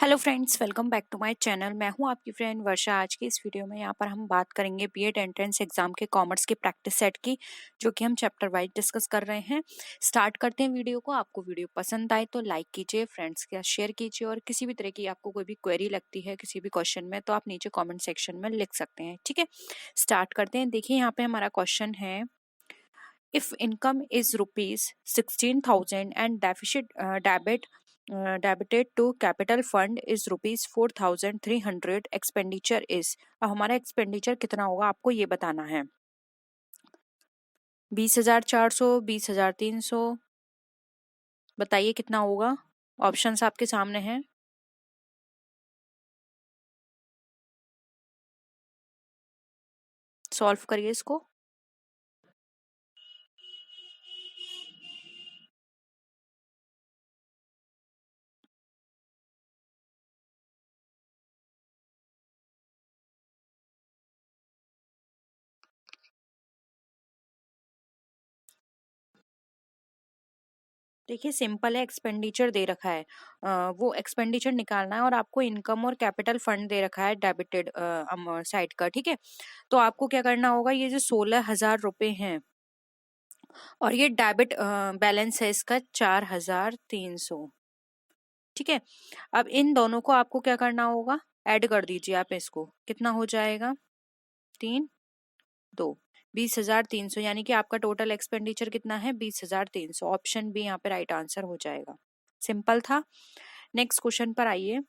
Hello friends, welcome back to my channel. मैं हूं आपकी फ्रेंड वर्षा। आज की इस वीडियो में यहाँ पर हम बात करेंगे बीएड एंट्रेंस एग्जाम के कॉमर्स के प्रैक्टिस सेट की, जो कि हम चैप्टर वाइज डिस्कस कर रहे हैं। स्टार्ट करते हैं वीडियो को। आपको वीडियो पसंद आए तो लाइक कीजिए, फ्रेंड्स के साथ शेयर कीजिए, और किसी भी तरह की आपको कोई भी क्वेरी लगती है किसी भी क्वेश्चन में तो आप नीचे कॉमेंट सेक्शन में लिख सकते हैं। ठीक है, स्टार्ट करते हैं। देखिए यहाँ पे हमारा क्वेश्चन है, if income is rupees 16,000 and debited to capital fund is rupees 4,300, expenditure is। अब हमारा एक्सपेंडिचर कितना होगा आपको ये बताना है। 20,400, 20,300, बताइए कितना होगा। ऑप्शंस आपके सामने हैं। सॉल्व करिए इसको। देखिए सिंपल है, एक्सपेंडिचर दे रखा है, वो एक्सपेंडिचर निकालना है और आपको इनकम और कैपिटल फंड दे रखा है डेबिटेड साइड का। ठीक है, तो आपको क्या करना होगा, ये जो 16,000 रुपए हैं और ये डेबिट बैलेंस है इसका 4,300। ठीक है, अब इन दोनों को आपको क्या करना होगा, ऐड कर दीजिए आप इसको। कितना हो जाएगा, 3, 2, 20,300, यानी कि आपका टोटल एक्सपेंडिचर कितना है, 20,300। ऑप्शन बी यहाँ पे राइट आंसर हो जाएगा। सिंपल था। नेक्स्ट क्वेश्चन पर आइए।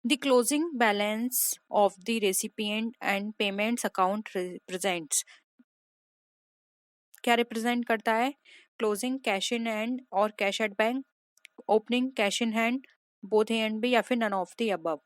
The closing balance of the recipient and payments account represents, क्या रिप्रेजेंट करता है, क्लोजिंग कैश इन हैंड और cash at bank, opening cash in hand, both A and B, या फिर नन ऑफ द अबव।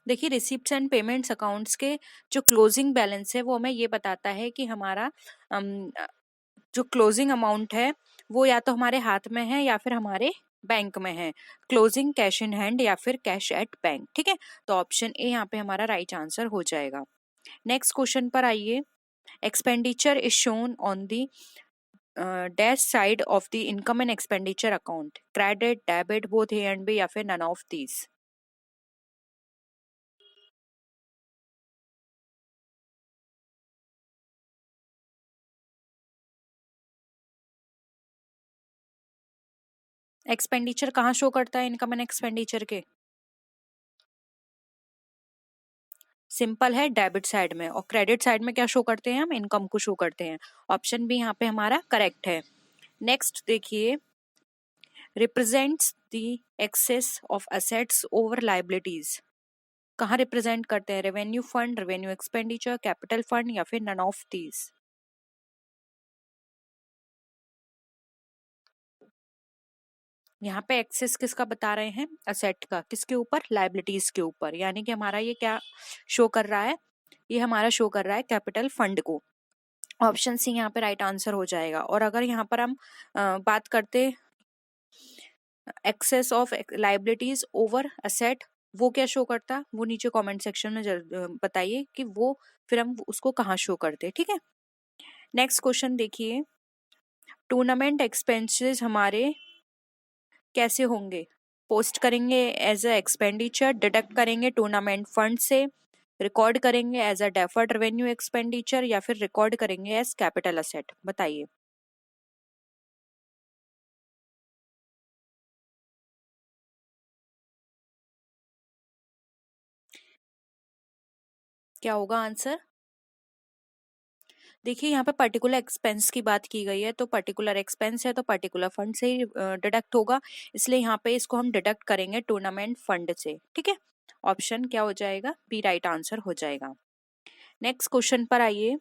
देखिए receipts and payments accounts के जो closing balance है वो हमें ये बताता है कि हमारा जो क्लोजिंग अमाउंट है वो या तो हमारे हाथ में है या फिर हमारे बैंक में है। क्लोजिंग कैश इन हैंड या फिर कैश एट बैंक। ठीक है, तो ऑप्शन ए यहाँ पे हमारा राइट आंसर हो जाएगा। नेक्स्ट क्वेश्चन पर आइए। Expenditure is shown on the dash side of the income and expenditure account, credit, debit, both A and B, या फिर नन ऑफ दीज। एक्सपेंडिचर कहाँ शो करता है इनकम एंड एक्सपेंडिचर के, सिंपल है, डेबिट साइड में। और क्रेडिट साइड में क्या शो करते हैं, हम इनकम को शो करते हैं। ऑप्शन बी यहाँ पे हमारा करेक्ट है। नेक्स्ट देखिए, represents the excess of assets over liabilities, कहाँ रिप्रेजेंट करते हैं, revenue fund, revenue expenditure, capital fund, या फिर नन ऑफ दीज। यहाँ पे एक्सेस किसका बता रहे हैं, असेट का, किसके ऊपर, लाइबिलिटीज के ऊपर। यानी कि हमारा ये क्या शो कर रहा है, ये हमारा शो कर रहा है कैपिटल फंड को। ऑप्शन सी यहाँ पे राइट आंसर हो जाएगा। और अगर यहाँ पर हम बात करते excess of liabilities over asset, वो क्या शो करता है, वो नीचे कमेंट सेक्शन में बताइए कि वो फिर हम उसको कहाँ शो करते हैं। ठीक है, नेक्स्ट क्वेश्चन देखिए। टूर्नामेंट एक्सपेंसेस हमारे कैसे होंगे, पोस्ट करेंगे एज अ एक्सपेंडिचर, डिडक्ट करेंगे टूर्नामेंट फंड से, रिकॉर्ड करेंगे as a deferred revenue expenditure, या फिर रिकॉर्ड करेंगे एज कैपिटल असेट। बताइए। क्या होगा आंसर। देखिए यहाँ पे पर्टिकुलर एक्सपेंस की बात की गई है, तो पर्टिकुलर एक्सपेंस है तो पर्टिकुलर फंड से ही डिडक्ट होगा, इसलिए यहाँ पे इसको हम डिडक्ट करेंगे टूर्नामेंट फंड से। ठीक है, ऑप्शन क्या हो जाएगा, बी राइट आंसर हो जाएगा। नेक्स्ट क्वेश्चन पर आइए।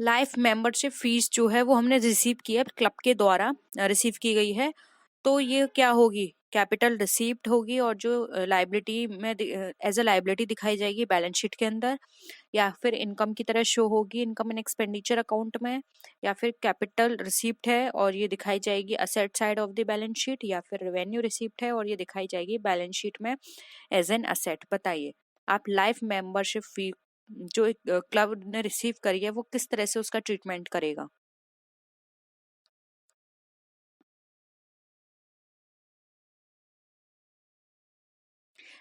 लाइफ मेंबरशिप फीस जो है वो हमने रिसीव की है, क्लब के द्वारा रिसीव की गई है, तो ये क्या होगी, कैपिटल रिसीव्ड होगी और जो लाइबिलिटी में एज अ लाइबिलिटी दिखाई जाएगी बैलेंस शीट के अंदर, या फिर इनकम की तरह शो होगी इनकम एंड एक्सपेंडिचर अकाउंट में, या फिर कैपिटल रिसीव्ड है और ये दिखाई जाएगी asset side of the balance sheet, या फिर रेवेन्यू रिसीव्ड है और ये दिखाई जाएगी बैलेंस शीट में एज एन असेट। बताइए आप लाइफ मेंबरशिप फी जो एक क्लब ने रिसीव करी है वो किस तरह से उसका ट्रीटमेंट करेगा।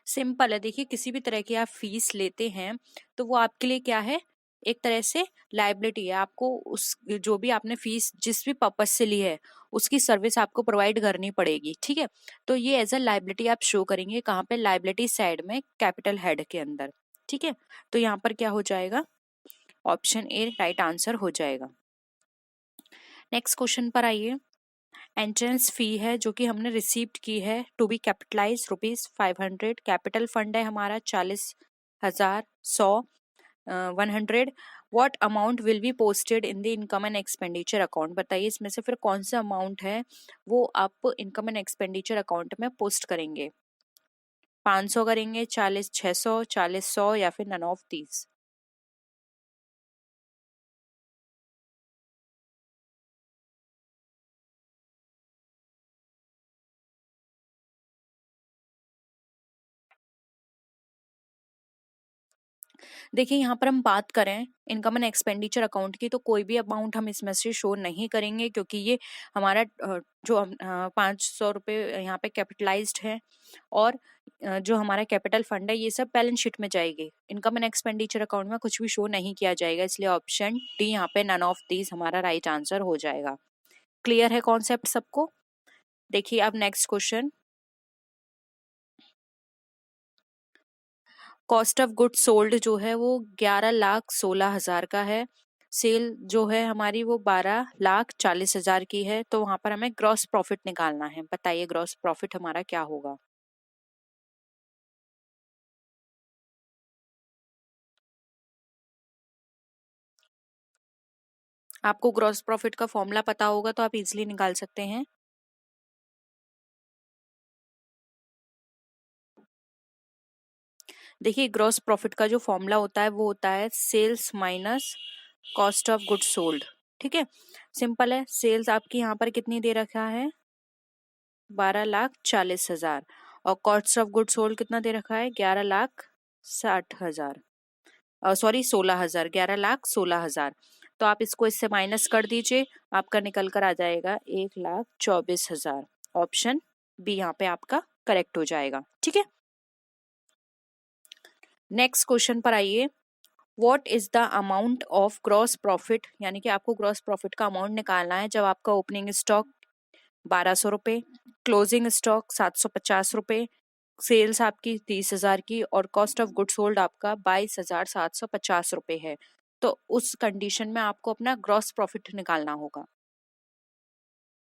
सिंपल है, देखिए किसी भी तरह की आप फीस लेते हैं तो वो आपके लिए क्या है, एक तरह से लाइबिलिटी है। आपको उस जो भी आपने फीस जिस भी पर्पज से ली है उसकी सर्विस आपको प्रोवाइड करनी पड़ेगी, ठीक है। तो ये एज अ लाइबिलिटी आप शो करेंगे कहाँ पे, लाइबिलिटी साइड में कैपिटल हेड के अंदर, ठीक है। तो यहाँ पर क्या हो जाएगा, ऑप्शन ए राइट आंसर हो जाएगा। नेक्स्ट क्वेश्चन पर आइए। एंट्रेंस फी है जो कि हमने रिसीव्ड की है to be capitalise ₹500, capital fund है हमारा 40,000, 100, 100। What amount will be posted in the income and expenditure account. बताइए इसमें से फिर कौन सा अमाउंट है वो आप इनकम एंड एक्सपेंडिचर अकाउंट में पोस्ट करेंगे। 500 करेंगे, 40, 600, 40, 100 या फिर नन ऑफ दीज। देखिए यहाँ पर हम बात करें इनकम एंड एक्सपेंडिचर अकाउंट की तो कोई भी अमाउंट हम इसमें से शो नहीं करेंगे, क्योंकि ये हमारा जो 500 रुपये यहाँ पे कैपिटलाइज्ड है और जो हमारा कैपिटल फंड है ये सब बैलेंस शीट में जाएगी। इनकम एंड एक्सपेंडिचर अकाउंट में कुछ भी शो नहीं किया जाएगा, इसलिए ऑप्शन डी यहाँ पे नन ऑफ दीज हमारा राइट आंसर हो जाएगा। क्लियर है कॉन्सेप्ट सबको। देखिए अब next question. Cost of goods sold जो है वो 11,16,000 का है। सेल जो है हमारी वो 12,40,000 की है। तो वहां पर हमें ग्रॉस प्रॉफिट निकालना है। बताइए ग्रॉस प्रॉफिट हमारा क्या होगा। आपको ग्रॉस प्रॉफिट का फॉर्मूला पता होगा तो आप इजिली निकाल सकते हैं। देखिए ग्रॉस प्रॉफिट का जो फॉर्मूला होता है वो होता है sales minus cost of goods sold, ठीक है। सिंपल है। सेल्स आपकी यहाँ पर कितनी दे रखा है, 12,40,000, और कॉस्ट ऑफ गुड सोल्ड कितना दे रखा है, 11,60,000, सॉरी 16,000, 11,16,000। तो आप इसको इससे माइनस कर दीजिए, आपका निकल कर आ जाएगा 1,24,000। ऑप्शन बी यहाँ पे आपका करेक्ट हो जाएगा, ठीक है। नेक्स्ट क्वेश्चन पर आइए। What is the amount of gross profit, यानी कि आपको ग्रॉस प्रॉफिट का अमाउंट निकालना है जब आपका ओपनिंग स्टॉक 1,200 रुपये, क्लोजिंग स्टॉक 750 रुपये, सेल्स आपकी 30,000 की और कॉस्ट ऑफ गुड सोल्ड आपका 22,750 रुपये है। तो उस कंडीशन में आपको अपना ग्रॉस प्रॉफिट निकालना होगा।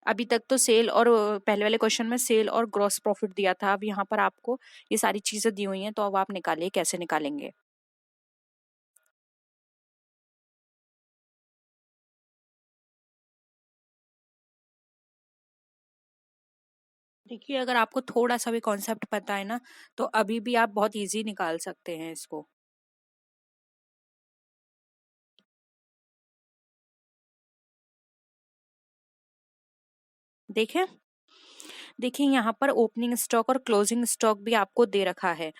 अभी तक तो सेल और पहले वाले क्वेश्चन में सेल और ग्रॉस प्रॉफिट दिया था, अब यहाँ पर आपको ये सारी चीजें दी हुई हैं, तो अब आप निकालिए कैसे निकालेंगे। देखिए अगर आपको थोड़ा सा भी कॉन्सेप्ट पता है ना तो अभी भी आप बहुत इजी निकाल सकते हैं इसको। देखें, देखिए यहाँ पर ओपनिंग स्टॉक और क्लोजिंग स्टॉक भी आपको दे रखा है।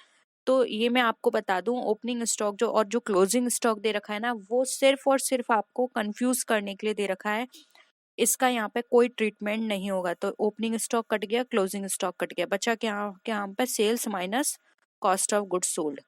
तो ये मैं आपको बता दूं, ओपनिंग स्टॉक जो और जो क्लोजिंग स्टॉक दे रखा है ना वो सिर्फ और सिर्फ आपको कंफ्यूज करने के लिए दे रखा है। इसका यहाँ पे कोई ट्रीटमेंट नहीं होगा। तो ओपनिंग स्टॉक कट गया, क्लोजिंग स्टॉक कट गया, बचा क्या क्या यहाँ पे, sales minus cost of goods sold.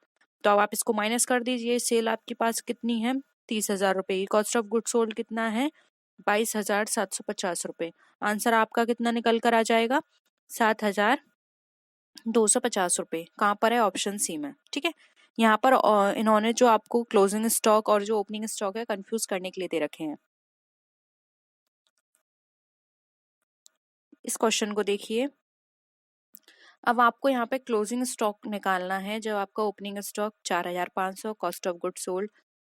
तो अब आप इसको माइनस कर दीजिए। सेल आपके पास कितनी है, 30,000 रुपए की। कॉस्ट ऑफ गुड्स सोल्ड कितना है, 22,750 रुपए। आंसर आपका कितना निकल कर आ जाएगा, 7,250 रुपए। कहाँ पर है, ऑप्शन सी में, ठीक है। यहाँ पर इन्होंने जो आपको क्लोजिंग स्टॉक और जो ओपनिंग स्टॉक है कंफ्यूज करने के लिए दे रखे हैं। इस क्वेश्चन को देखिए। अब आपको यहाँ पे क्लोजिंग स्टॉक निकालना है जब आपका opening stock 4,500, cost of good sold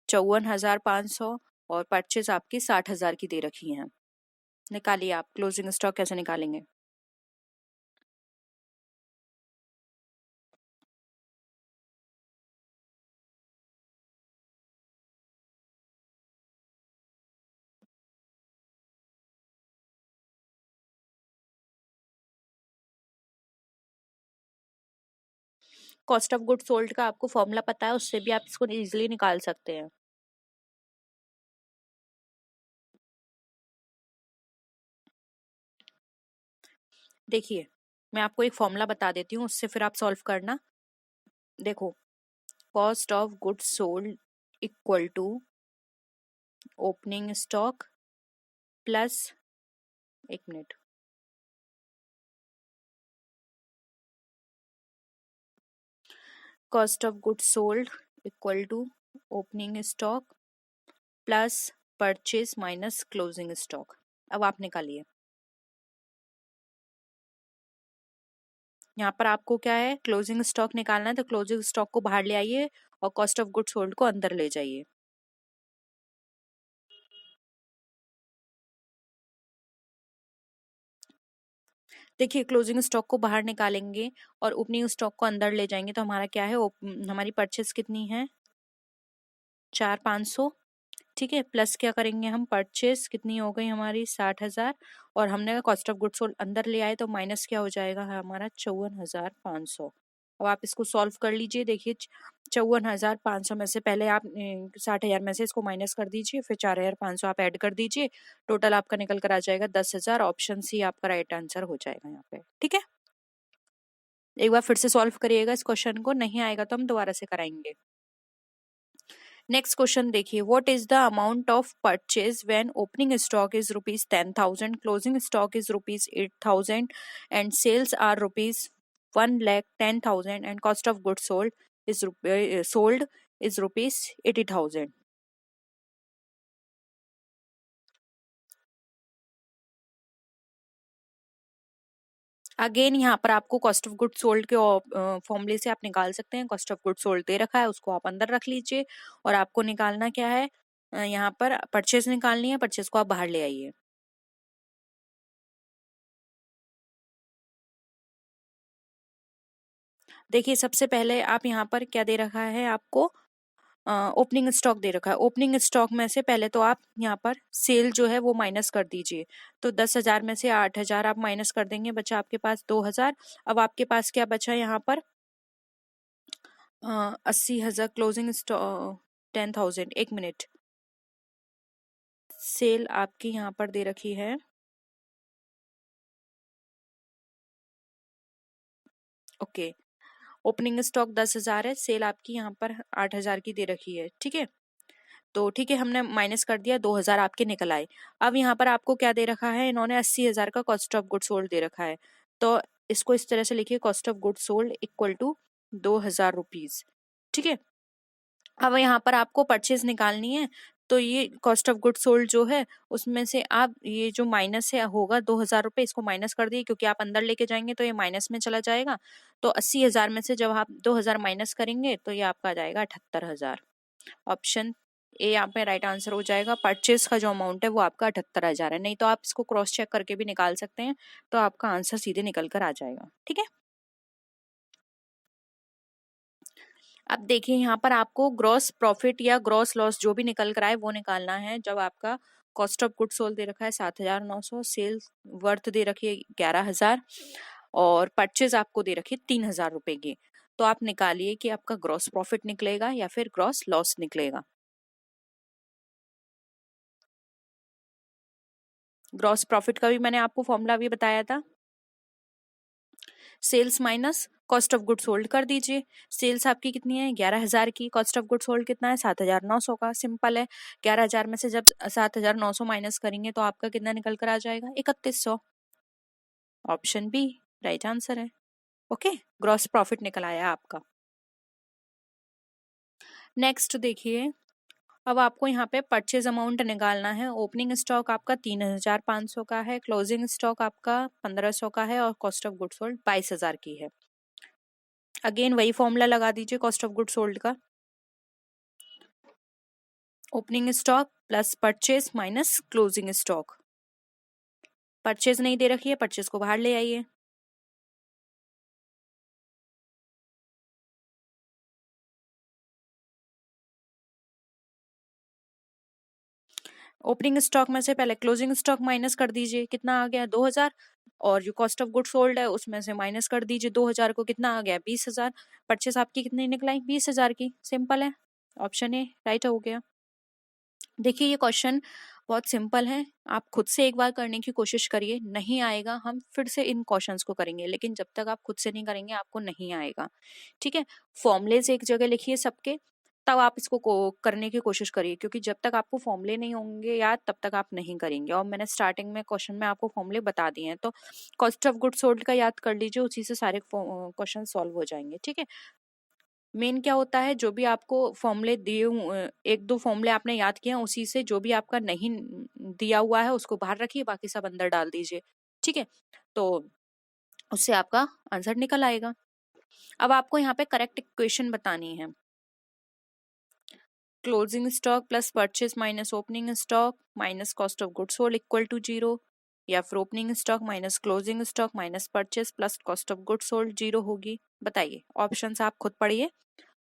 54,500 और परचेज आपकी 60,000 की दे रखी है। निकालिए आप क्लोजिंग स्टॉक कैसे निकालेंगे। कॉस्ट ऑफ गुड सोल्ड का आपको फॉर्मूला पता है, उससे भी आप इसको इजीली निकाल सकते हैं। देखिए मैं आपको एक फॉर्मूला बता देती हूँ, उससे फिर आप सॉल्व करना। देखो, cost of good sold equal to opening stock plus, एक minute, cost of good sold equal to opening stock plus purchase minus closing stock. अब आप निकालिए, यहाँ पर आपको क्या है, क्लोजिंग स्टॉक निकालना है, तो क्लोजिंग स्टॉक को बाहर ले आइए और कॉस्ट ऑफ गुड सोल्ड को अंदर ले जाइए। देखिए क्लोजिंग स्टॉक को बाहर निकालेंगे और ओपनिंग स्टॉक को अंदर ले जाएंगे तो हमारा क्या है, हमारी परचेस कितनी है, 4,500। ठीक है, प्लस क्या करेंगे हम, परचेस कितनी हो गई हमारी, 60,000, और हमने कॉस्ट ऑफ गुड्स सोल्ड अंदर ले आए तो माइनस क्या हो जाएगा हमारा, 54,500। अब आप इसको सॉल्व कर लीजिए। देखिए 54,500 में से पहले आप 60,000 में से इसको माइनस कर दीजिए, फिर 4,500 आप ऐड कर दीजिए, टोटल आपका निकल कर आ जाएगा 10,000। ऑप्शन सी आपका राइट आंसर हो जाएगा यहाँ पे। ठीक है, एक बार फिर से सॉल्व करिएगा इस क्वेश्चन को, नहीं आएगा तो हम दोबारा से कराएंगे। नेक्स्ट क्वेश्चन देखिए, what is the amount of purchase when opening stock is rupees 10,000, closing stock is rupees 8,000 and sales are rupees 1,10,000 and cost of goods sold is rupees 80,000। Again यहाँ पर आपको कॉस्ट ऑफ गुड सोल्ड के फॉर्मूले से आप निकाल सकते हैं। कॉस्ट ऑफ गुड सोल्ड दे रखा है, उसको आप अंदर रख लीजिए और आपको निकालना क्या है, यहाँ पर परचेज निकालनी है, परचेज को आप बाहर ले आइए। देखिए सबसे पहले आप यहाँ पर क्या दे रखा है आपको, ओपनिंग स्टॉक दे रखा है। ओपनिंग स्टॉक में से पहले तो आप यहाँ पर सेल जो है वो माइनस कर दीजिए, तो 10,000 में से 8,000 आप माइनस कर देंगे, बचा आपके पास 2,000। अब आपके पास क्या बचा यहाँ पर, 80,000 क्लोजिंग स्टॉक, 10,000, एक मिनट, सेल आपकी यहाँ पर दे रखी है, ओके, ओपनिंग स्टॉक 10,000 है, सेल आपकी यहाँ पर 8,000 की दे रखी है। ठीक है, तो ठीक है हमने माइनस कर दिया, 2,000 आपके निकल आए। अब यहाँ पर आपको क्या दे रखा है, इन्होंने 80,000 का कॉस्ट ऑफ गुड सोल्ड दे रखा है, तो इसको इस तरह से लिखिए, cost of good sold equal to 2,000 rupees. ठीक है, अब यहाँ पर आपको परचेज निकालनी है, तो ये कॉस्ट ऑफ गुड सोल्ड जो है उसमें से आप ये जो माइनस है होगा 2,000 रुपये, इसको माइनस कर दिए, क्योंकि आप अंदर लेके जाएंगे तो ये माइनस में चला जाएगा। तो 80,000 में से जब आप 2,000 माइनस करेंगे तो ये आपका आ जाएगा 78,000। ऑप्शन ए यहाँ पे राइट आंसर हो जाएगा। परचेज का जो अमाउंट है वो आपका 78,000 है, नहीं तो आप इसको क्रॉस चेक करके भी निकाल सकते हैं, तो आपका आंसर सीधे निकल कर आ जाएगा। ठीक है, अब देखिए यहाँ पर आपको ग्रॉस प्रॉफिट या ग्रॉस लॉस जो भी निकल कर आए वो निकालना है। जब आपका कॉस्ट ऑफ गुड सोल्ड दे रखा है 7,900, सेल्स वर्थ दे रखी है 11,000 और परचेज आपको दे रखी है 3,000 रुपए की, तो आप निकालिए कि आपका ग्रॉस प्रॉफिट निकलेगा या फिर ग्रॉस लॉस निकलेगा। ग्रॉस प्रॉफिट का भी मैंने आपको फॉर्मूला भी बताया था, sales minus cost of good sold कर दीजिए। सेल्स आपकी कितनी है, 11,000 की, कॉस्ट ऑफ गुड सोल्ड कितना है, 7,900 का। सिंपल है, 11,000 में से जब 7,900 माइनस करेंगे तो आपका कितना निकल कर आ जाएगा, 3,100। ऑप्शन बी राइट आंसर है। ओके, ग्रॉस प्रॉफिट निकल आया आपका। नेक्स्ट देखिए, अब आपको यहाँ पे परचेज अमाउंट निकालना है। ओपनिंग स्टॉक आपका 3,500 का है, क्लोजिंग स्टॉक आपका 1,500 का है और कॉस्ट ऑफ गुड सोल्ड 22,000 की है। अगेन वही फॉर्मूला लगा दीजिए कॉस्ट ऑफ गुड सोल्ड का, opening stock plus purchase minus closing stock. Purchase नहीं दे रखी है, परचेज को बाहर ले आइए। ओपनिंग स्टॉक में से पहले क्लोजिंग स्टॉक माइनस कर दीजिए, कितना आ गया, 2,000। और जो कॉस्ट ऑफ गुड सोल्ड है उसमें से माइनस कर दीजिए 2000 को, कितना आ गया 20,000। परचेस आपकी कितनी निकलाई 20,000 की, सिंपल है, ऑप्शन ए राइट हो गया। देखिए ये क्वेश्चन बहुत सिंपल है, आप खुद से एक बार करने की कोशिश करिए, नहीं आएगा हम फिर से इन क्वेश्चंस को करेंगे, लेकिन जब तक आप खुद से नहीं करेंगे आपको नहीं आएगा, ठीक है। फॉर्मुलेज एक जगह लिखिए सबके, तब आप इसको करने की कोशिश करिए, क्योंकि जब तक आपको फॉर्मूले नहीं होंगे याद तब तक आप नहीं करेंगे। और मैंने स्टार्टिंग में क्वेश्चन में आपको फॉर्मूले बता दिए हैं, तो कॉस्ट ऑफ गुड सोल्ड का याद कर लीजिए, उसी से सारे क्वेश्चन सॉल्व हो जाएंगे, ठीक है। मेन क्या होता है, जो भी आपको फॉर्मूले दिए, एक दो फॉर्मूले आपने याद किए हैं, उसी से जो भी आपका नहीं दिया हुआ है उसको बाहर रखिए, बाकी सब अंदर डाल दीजिए, ठीक है। तो उससे आपका आंसर निकल आएगा। अब आपको यहाँ पे करेक्ट इक्वेशन बतानी है। Closing stock plus purchase minus opening stock minus cost of goods sold equal to 0, या फिर opening stock minus closing stock minus purchase plus cost of goods sold 0 होगी। बताइए, ऑप्शंस आप खुद पढ़िए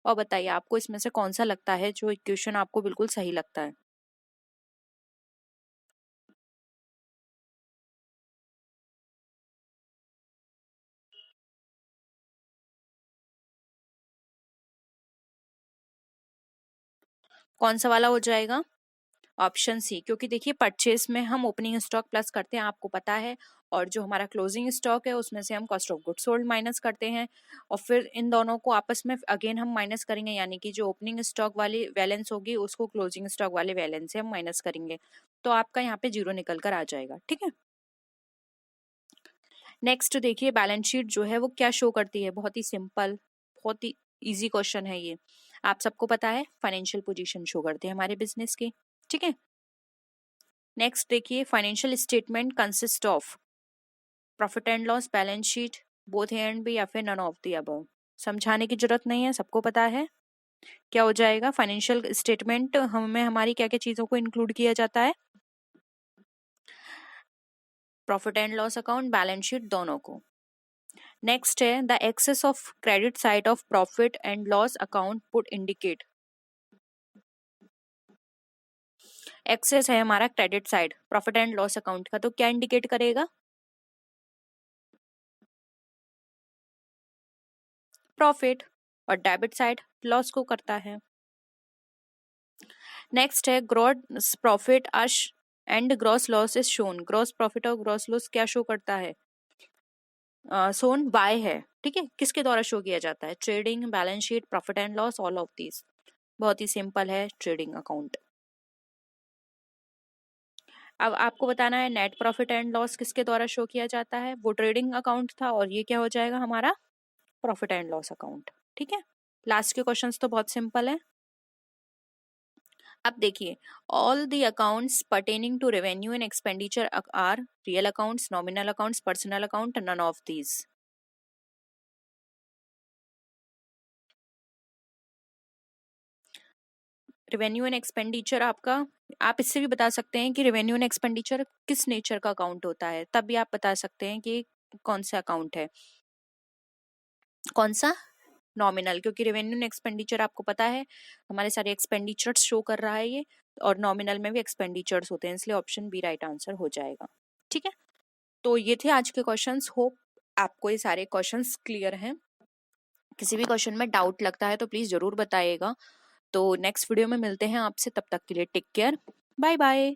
और बताइए आपको इसमें से कौन सा लगता है जो इक्वेशन आपको बिल्कुल सही लगता है। कौन सा वाला हो जाएगा? ऑप्शन सी, क्योंकि देखिए परचेस में हम ओपनिंग स्टॉक प्लस करते हैं आपको पता है, और जो हमारा क्लोजिंग स्टॉक है उसमें से हम cost of good sold minus करते हैं, और फिर इन दोनों को आपस में अगेन हम माइनस करेंगे, यानी कि जो ओपनिंग स्टॉक वाली बैलेंस होगी उसको क्लोजिंग स्टॉक वाले बैलेंस से हम माइनस करेंगे, तो आपका यहाँ पे 0 निकल कर आ जाएगा, ठीक है। नेक्स्ट देखिए, बैलेंस शीट जो है वो क्या शो करती है, बहुत ही सिंपल, बहुत ही इजी क्वेश्चन है ये, आप सबको पता है फाइनेंशियल पोजीशन शो करते हैं हमारे बिजनेस की, ठीक है। नेक्स्ट देखिए, financial statement consist of profit and loss, balance sheet, both A and B, या फिर नन ऑफ द अबव। समझाने की जरूरत नहीं है, सबको पता है क्या हो जाएगा। फाइनेंशियल स्टेटमेंट हमें हमारी क्या क्या चीजों को इंक्लूड किया जाता है, profit and loss account, balance sheet, दोनों को। नेक्स्ट है the excess of credit side of profit and loss account put indicate. Excess है हमारा credit side profit and loss account का, तो क्या इंडिकेट करेगा? प्रॉफिट। और डेबिट साइड लॉस को करता है। नेक्स्ट है ग्रॉस प्रॉफिट अश and gross loss is shown. Gross profit और ग्रॉस लॉस क्या शो करता है? शोन बाय है, ठीक है। किसके द्वारा शो किया जाता है? Trading, balance sheet, profit and loss, all of these. बहुत ही सिंपल है, ट्रेडिंग अकाउंट। अब आपको बताना है नेट प्रॉफिट एंड लॉस किसके द्वारा शो किया जाता है, वो ट्रेडिंग अकाउंट था, और ये क्या हो जाएगा हमारा प्रॉफिट एंड लॉस अकाउंट, ठीक है। लास्ट के क्वेश्चंस तो बहुत सिंपल है। अब देखिए, all the accounts pertaining to revenue and expenditure are real accounts, nominal accounts, personal account, none of these. Revenue and expenditure आपका, आप इससे भी बता सकते हैं कि रेवेन्यू एंड एक्सपेंडिचर किस नेचर का अकाउंट होता है, तब भी आप बता सकते हैं कि कौन सा अकाउंट है, कौन सा नॉमिनल, क्योंकि रेवेन्यू एंड एक्सपेंडिचर आपको पता है हमारे सारे एक्सपेंडिचर्स शो कर रहा है ये, और नॉमिनल में भी एक्सपेंडिचर्स होते हैं, इसलिए ऑप्शन बी राइट आंसर हो जाएगा, ठीक है। तो ये थे आज के क्वेश्चंस, होप आपको ये सारे क्वेश्चंस क्लियर हैं। किसी भी क्वेश्चन में डाउट लगता है तो प्लीज जरूर बताइएगा। तो नेक्स्ट वीडियो में मिलते हैं आपसे, तब तक के लिए टेक केयर, बाय बाय।